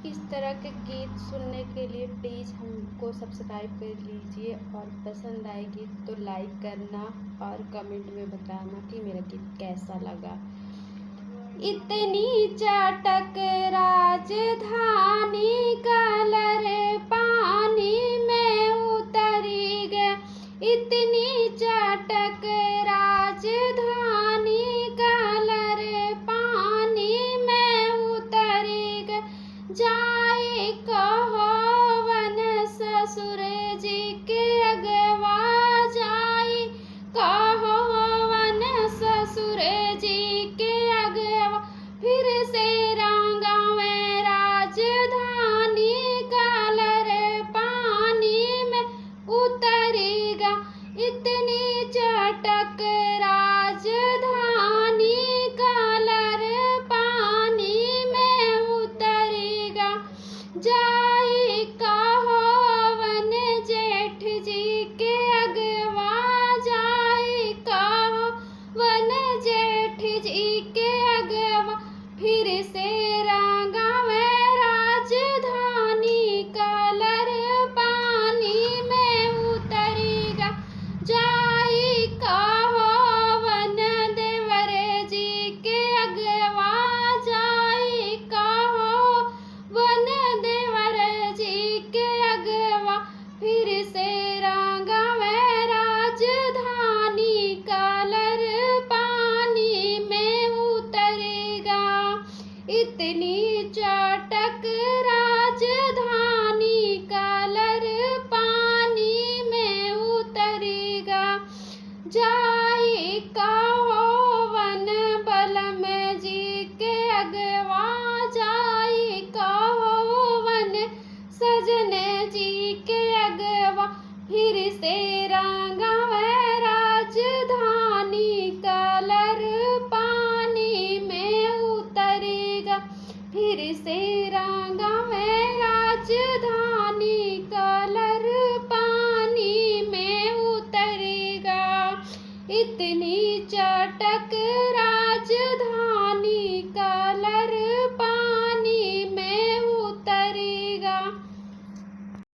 इस तरह के गीत सुनने के लिए प्लीज़ हमको सब्सक्राइब कर लीजिए और पसंद आएगी तो लाइक करना और कमेंट में बताना कि मेरा गीत कैसा लगा। इतनी चटक राजधानी कलर पानी में उतरी गए, इतनी चटक राजधानी कलर पानी में उतरी गए। जाए कहो वन ससुर जी के अगवा, जाए कहो वन ससुर जी के अगवा, फिर से रंगावे राजधानी कलर पानी में उतरेगा। इतनी चटक राजधानी कलर पानी में उतरेगा। जाए कहो वन जेठ जी के अगवा, जाए कहो वन जेठ जी के अगवा, फिर से रंगावे राजधानी कलर पानी में उतरेगा। जाए कहो वन देवर जी के अगवा, जाए कहो वन देवर जी के अगवा, फिर से रंगावे राजधानी कलर पानी में उतरेगा। इतनी चटक राजधानी कलर पानी में उतरेगा। जाए कहो वन बलम जी के अगवा, जाए कहो वन सजन जी के अगवा, फिर से रंगावे राजधानी कलर पानी में उतरेगा। फिर से रंगावे राजधानी कलर पानी में उतरेगा। इतनी चटक राजधानी